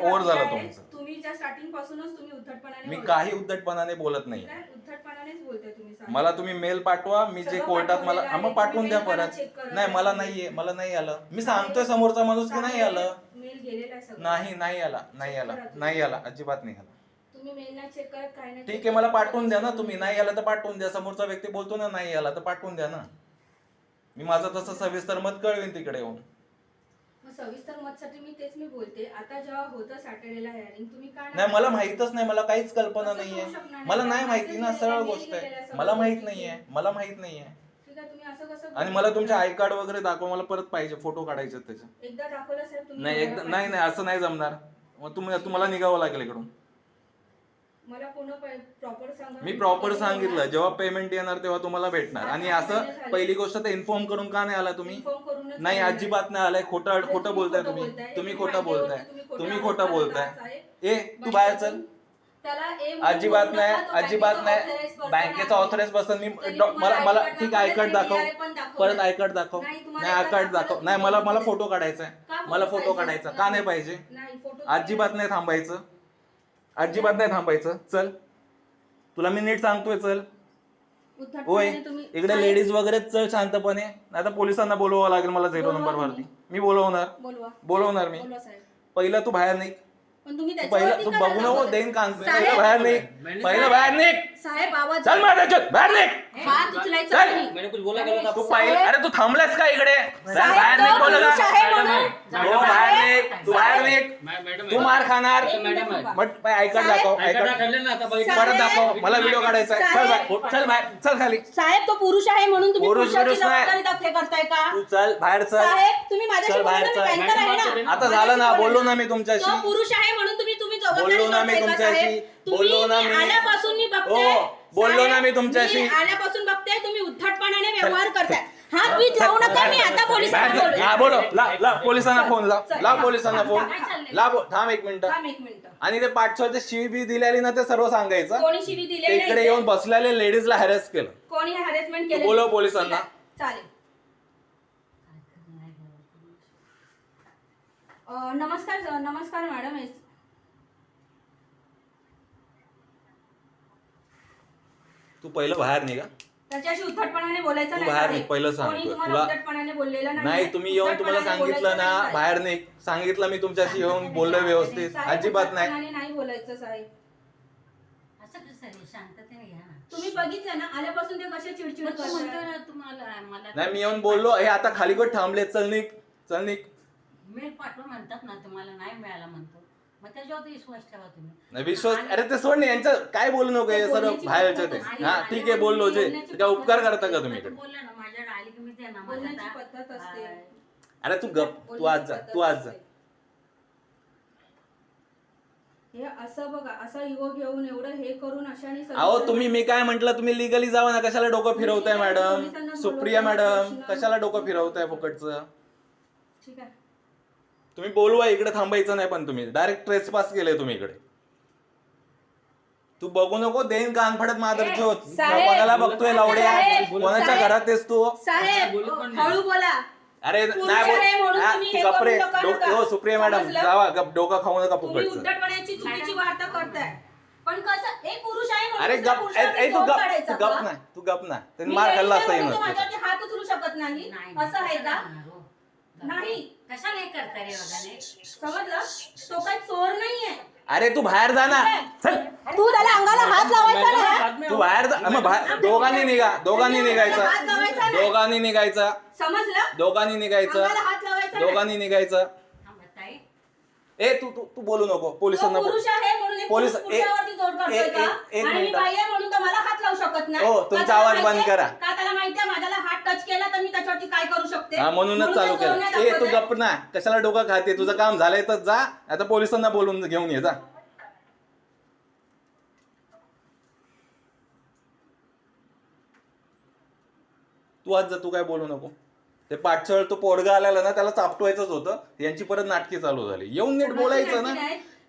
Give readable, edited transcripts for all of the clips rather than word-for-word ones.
Over झालं तुमचं. तुम्ही ज्या स्टार्टिंग पासूनच तुम्ही उद्धटपणाने मी काही उद्धटपणाने बोलत नाही. उद्धटपणानेच बोलताय तुम्ही. मला तुम्ही मेल पाठवा, मी जे कोर्टात मला मग पाठवून द्या परत. नाही मला नाहीये, मला नाही आलं. मी सांगतोय समोरचा माणूस की नाही आलं. मेल गेलेला आहे सगळं. नाही आला, नाही आला, अजिबात नाही आला. तुम्ही मेल नाही चेक करत, काय नाही. ठीक आहे, मला पाठवून द्या ना तुम्ही. नाही आला तर पाठवून द्या. समोरचा व्यक्ती बोलतो ना नाही आला तर पाठवून द्या ना. मी माझं तसं सविस्तर मत कळवेन तिकडे येऊन. सविस्तर मतसाठी मी बोलते. आता जेव्हा होतं सॅटर्डेला हेअरिंग, तुम्ही काय नाही मला माहितच नाही, मला काहीच कल्पना नाहीये. मला नाही माहिती ना, सरळ गोष्ट आहे. मला माहित नाहीये. ठीक आहे, तुम्ही असं कसं. आणि मला तुमचे आय कार्ड वगैरे दाखवा, मला परत पाहिजे, फोटो काढायचे त्याचे. एकदा दाखवलं साहेब तुम्ही. नाही असं नाही जमणार. मग तुम्हाला निघावं लागेल इकडून. मला पूर्ण प्रॉपर सांगा. मी प्रॉपर सांगितलं, जेव्हा पेमेंट येणार तेव्हा तुम्हाला भेटणार. आणि असं पहिली गोष्ट तर इन्फॉर्म करून का नाही आला तुम्ही? नाही अजिबात नाही आलाय. खोटं बोलताय तुम्ही खोटं बोलताय. ए तू बाहेर चल. अजिबात नाही बँकेचा ऑथराइज पर्सन. मला ठीक आय कार्ड दाखव, परत आय कार्ड दाखव. नाही आय कार्ड दाखव. नाही मला फोटो काढायचा आहे. मला फोटो काढायचा का नाही पाहिजे? अजिबात नाही थांबायचं. चल तुला मी नीट सांगतोय, चल. होय इकडे लेडीज वगैरे चल शांतपणे, नाही तर पोलिसांना बोलवावं लागेल मला 0 नंबर वरती. मी बोलवणार मी. पहिलं तू बाहेर निघ. पहिलं तू बघू नको देईन कान. पहिलं बाहेर निघ साहेब. आवाज चल माझ्या त्याच्यात बाहेर निघ. हात उचलायचा नाही. तू पाहिलं. अरे तू थांबलास का इकडे? बाहेर निघ बोलला. तू बाहेर निघ. तू मार खाणार. बट आय कार्ड दाखव. परत दाखव. मला व्हिडिओ काढायचा आहे. चल बाहेर. चल खाली. साहेब तो पुरुष आहे म्हणून तुम्ही पुरुष जबाबदारी दाखले करताय का? तू चल बाहेर. चल साहेब तुम्ही माझ्याशी बोलला, मी बँकर आहे ना. आता झालं ना, बोललो ना मी तुमच्याशी. तो पुरुष आहे म्हणून तुम्ही बोललो ना मी तुमच्याशी. बोललो ना मी. आल्यापासून मी बघते. बोललो ना मी तुमच्याशी. आल्यापासून बघते तुम्ही उद्धटपणाने व्यवहार करताय. हात बीत लावू नका. मी आता पोलिसांना बोलू. हा बोलो. ला पोलिसांना फोन लाव पोलिसांना फोन. थांब एक मिनिट. आणि ते पाठच्या शिवी दिलेली ना ते सर्व सांगायचं. कोणी शिवी दिली? इकडे येऊन बसलेले लेडीजला हॅरेस केलं. कोणी हॅरेसमेंट केलं? बोलव पोलिसांना. चालेल. नमस्कार मॅडम. तू पहिलं बाहेर निघा. त्याच्याशी उद्धटपणाने बोलायचं नाही. बाहेर निघ पहिलं सांगतो तुला. उद्धटपणाने बोललेलं नाही तुम्ही येऊन तुम्हाला सांगितलं ना बाहेर निघ. सांगितलं मी तुमच्याशी येऊन बोललो व्यवस्थित. अजिबात नाही बोलायचं साहेब. असं कसं शांततेने घ्या ना. तुम्ही बघितलं ना आल्यापासून ते कसे चिडचिड करतात. तुम्हाला नाही मी येऊन बोललो. हे आता खाली कोण थांबले. चल निघ. मेल पाठवा म्हणतात ना, तुम्हाला नाही मिळाला म्हणतो. मग त्याच्यावर विश्वास ठेवा तुम्ही. नाही विश्वास. अरे ते सोड नाही, यांचं काय बोलू नको. हे सर्व बाहेरचं ते. हा ठीक आहे बोललो. जे काय उपकार करता का तुम्ही इकडे? बोलला ना माझ्याकडे आली की मी ते ना बोलण्याची पद्धत असते. अरे तू गप. तू आज जा. हे असं बघा, असं इगो घेऊन एवढं हे करून अशाने. अहो तुम्ही मी काय म्हंटल, तुम्ही लिगली जावा ना. कशाला डोकं फिरवताय मॅडम? सुप्रिया मॅडम कशाला डोकं फिरवताय फुकटचं? ठीक आहे तुम्ही बोलवा. इकडे थांबायचं नाही. पण तुम्ही डायरेक्ट ट्रेसपास केले तुम्ही इकडे. तू बघू नको. देईन कान फडत मादरची होत. बघायला बघतोय लावड्या. कोणाच्या घरात आहेस तू? साहेब हळू बोला. अरे नाही बोल. गपरे. हो सुप्रिया मॅडम जावा. गप. डोका खाऊ नका फुकटचं. उद्धटपणाची चुकीची वार्ता करताय. पण कसं एक पुरुष आहे अरे गप. तू गप ना. त्यांनी मार खाल्ला असता. माझ्यावरती हात उचलू शकत नाही असं आहे का? नाही. कशाला हे करता रे वगैरे? समजलं? तो काही चोर नाहीये. अरे तू बाहेर जा ना. तू त्याला अंगाला हात लावायचा नाही. तू बाहेर जा. मग दोघांनी निघायचं. दोघांनी निघायचं. समजलं? दोघांनी निघायचं. ए तू बोलू नको. पोलिसांना पोलीस हो तुमचा आवाज बंद करा. त्याला माहितीये माझ्याला हात टच केला तर मी त्याच्यावरती काय करू शकते. म्हणूनच चालू केलं. ए तू गप्प ना. कशाला डोकं खाते? तुझं काम झालंय तर जा. आता पोलिसांना बोलून घेऊन ये जा. तू आज जा. तू काय बोलू नको. ते पाठचळ तो पोडगा आलेला ना त्याला चापटवायचंच होतं. यांची परत नाटकी चालू झाली. येऊन नीट बोलायचं ना.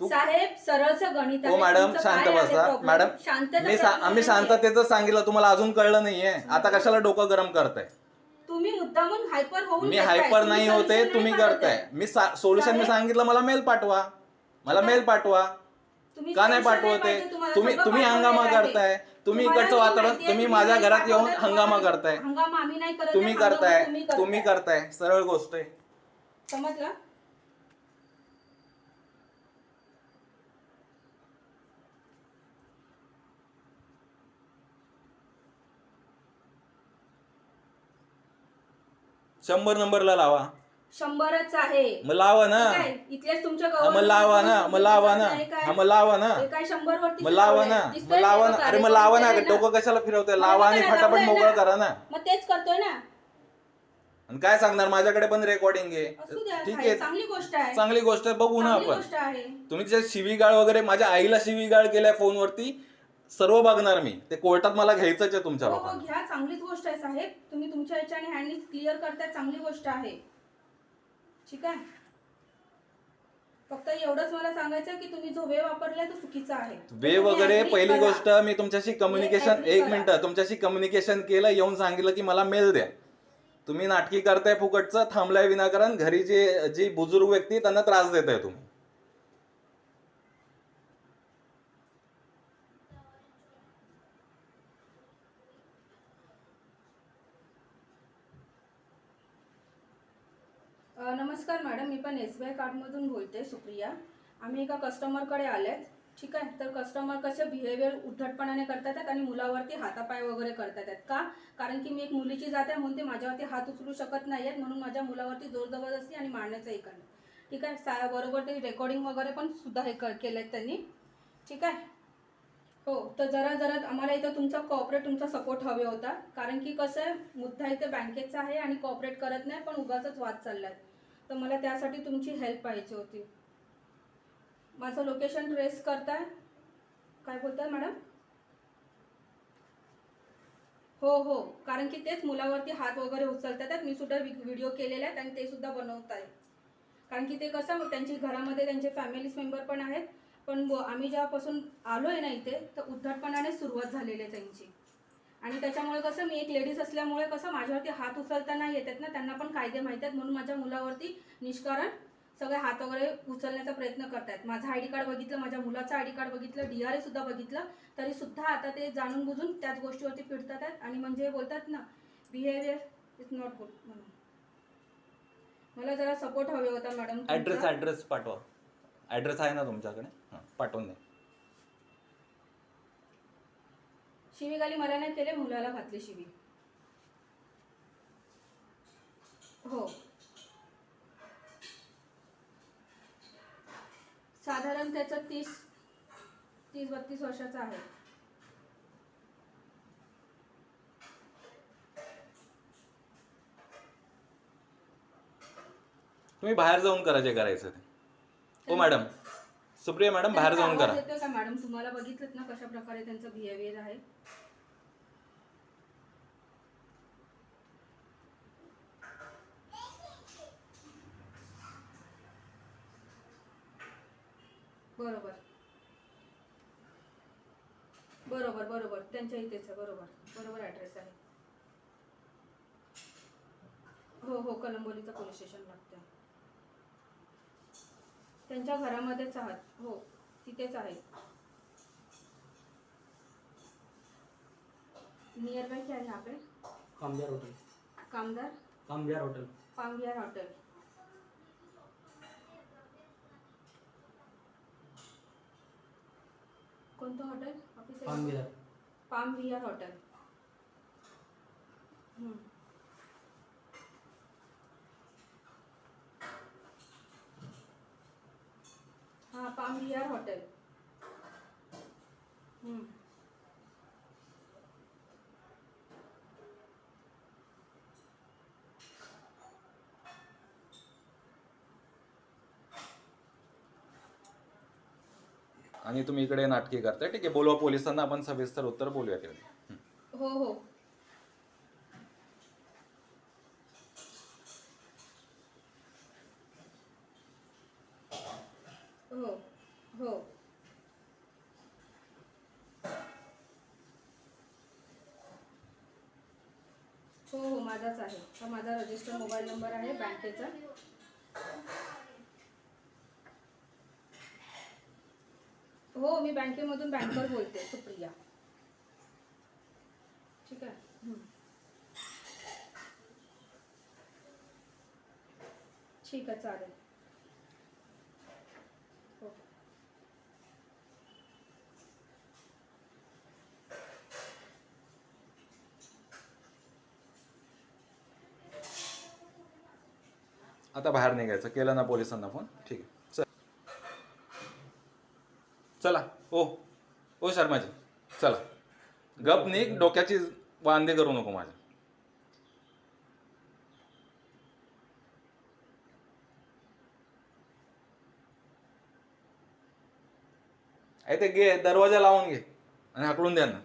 साहेब सरळचं गणित. हो मॅडम शांत बसा. मॅडम आम्ही शांततेच सांगितलं. तुम्हाला अजून कळलं नाहीये. आता कशाला डोकं गरम करताय? तुम्ही मुद्दामून हायपर होऊन. मी हायपर नाही होते. तुम्ही करताय. मी सोल्युशन मी सांगितलं. मला मेल पाठवा. मला मेल पाठवा. तुम्ही का नाही tension पाठवते? पाहिजे, तुम्हाला तुम्ही सगळं तुम्ही पाठवलेलं हंगामा आहे. करताय. तुम्ही तुम्हाला इकडचं मी वातावरण माहिती आहे, तुम्ही तुम्ही माझ्या नाही घरात येऊन पाठवताय, हंगामा तुम्हाला- करताय. हंगामा आम्ही नाही करत आहे, तुम्ही हंगामा करताय. तुम्ही करताय. सरळ गोष्ट आहे. समजलं? शंभर नंबरला लावा. 100च आहे. मग लावा ना. ठीक आहे? इथलेच तुमच्या हा, मग लावा ना. मग लावा ना. हा, मग लावा ना. हे काय 100 वरती मग लावा ना. मग लावा ना. अरे मग लावा ना. डोकं कशाला फिरवताय? लावा आणि फटाफट मोकळं करा ना. मग तेच करतोय ना. आणि काय सांगणार? माझ्याकडे पण रेकॉर्डिंग आहे. असू द्या, ठीक आहे. चांगली गोष्ट आहे. चांगली गोष्ट आहे. बघू ना चांगली आपण. गोष्ट आहे. तुम्ही जे शिवीगाळ वगैरे माझ्या आईला शिवीगाळ केलाय फोनवरती, सर्व बघणार मी. ते कोर्टात मला घ्यायचंच आहे तुमच्या हो लोकांना. घ्या, चांगलीच गोष्ट आहे साहेब. तुम्ही तुमच्या ह्याच्याने हँडल क्लिअर करताय, चांगली गोष्ट आहे. ठीक आहे. फक्त एवढंच मला सांगायचं की तुम्ही जो वे वापरलाय तो चुकीचा आहे. वे वगैरे पहिली गोष्ट मी तुमच्याशी कम्युनिकेशन, एक मिनिट, तुमच्याशी कम्युनिकेशन केलं, येऊन सांगितलं की मला मेल द्या. तुम्ही नाटकी करताय फुकटचं, थांबलाय विनाकारण. घरी जी बुजुर्ग व्यक्ती त्यांना त्रास देताय तुम्ही. नमस्कार मॅडम, मी पण SBI कार्डमधून बोलते, सुप्रिया. आम्ही एका कस्टमरकडे आलेत. ठीक आहे. तर कस्टमर कसे बिहेवियर उद्धटपणाने करतात आहेत आणि मुलावरती हातापाय वगैरे करतात आहेत. का? कारण की मी एक मुलीची जात आहे म्हणून ते माझ्यावरती हात उचलू शकत नाही आहेत, म्हणून माझ्या मुलावरती जोर जबरदस्ती आणि मारण्याचं हे करणे. ठीक आहे. बरोबर ते रेकॉर्डिंग वगैरे पण सुद्धा हे केलेत त्यांनी. ठीक आहे. हो, तर जरा आम्हाला इथं तुमचा कॉपरेट, तुमचा सपोर्ट हवे होता. कारण की कसं आहे, मुद्दा इथे बँकेचा आहे आणि कॉपरेट करत नाही, पण उगाचच वाद चाललाय. तर मला त्यासाठी तुमची हेल्प पाहिजे होती. माझं लोकेशन ट्रेस करताय? काय बोलताय मॅडम? हो, कारण की तेच मुलावरती हात वगैरे उचलतात. मी सुद्धा व्हिडिओ केलेले आहेत आणि ते सुद्धा बनवत आहे. कारण की ते कसं, त्यांची घरामध्ये त्यांचे फॅमिलीज मेंबर पण आहेत. पण आम्ही जेव्हापासून आलोय ना इथे, तर उद्धटपणाने सुरुवात झालेली आहे त्यांची. आणि त्याच्यामुळे कसं, मी एक लेडीज असल्यामुळे कसं माझ्यावरती हात उचलता नाही येतात ना, त्यांना पण कायदे माहिती आहेत, म्हणून माझ्या मुलावरती निष्कारण सगळे हात वगैरे उचलण्याचा प्रयत्न करतायत. माझं ID कार्ड बघितलं, माझ्या मुलाचं ID कार्ड बघितलं, DRA सुद्धा बघितलं, तरी सुद्धा आता ते जाणून बुजून त्याच गोष्टीवरती पिडतात आहेत. आणि म्हणजे बोलतात ना, बिहेवियर इज नॉट गुड. म्हणून मला जरा सपोर्ट हवे होता मॅडम. ऍड्रेस पाठवा. ऍड्रेस आहे ना तुमच्याकडे? पाठवून द्या. शिवीगाली मला नाही केले, मुलाला घातली शिवी. हो, साधारण त्याचं 30-32 वर्षाचा आहे. तुम्ही बाहेर जाऊन करा जे करायचं ते. हो मॅडम, सुप्रिया मॅडम, बाहेर जाऊन करा. येतोय का मॅडम? तुम्हाला बघितलं ना कशा प्रकारे त्यांचं बिहेवियर आहे. बरोबर त्यांच्या इथेच आहे. बरोबर ऍड्रेस आहे. हो, कलंबोलीचं पोलीस स्टेशन लागतं. त्यांच्या घरामध्येच आहात. हो, तिथेच आहे. नियर बाय क्या है यहाँ पे? कामबिहार होटल. कामबिहार होटल. कोणतं हॉटेल? पामविहार हॉटेल. हाँ, पामविहार हॉटेल. आणि तुम्ही इकडे नाटकी करताय. ठीक आहे, बोलवा पोलिसांना, आपण सविस्तर उत्तर बोलूया तिकडे. हो. हो, माझाच आहे. हा माझा रजिस्टर मोबाईल नंबर आहे बँकेचा. हो, मी बँकेमधून बँकर बोलते, सुप्रिया. ठीक आहे. ठीक आहे, चालेल. ओके. आता बाहेर निघायचं, केलं ना पोलिसांना फोन? ठीक आहे, चल. चला. ओ शर्माजी, चला. गप निघ, डोक्याची वांदे करू नको माझ्या. ते घे, दरवाजा लावून घे आणि हाकलून द्या ना.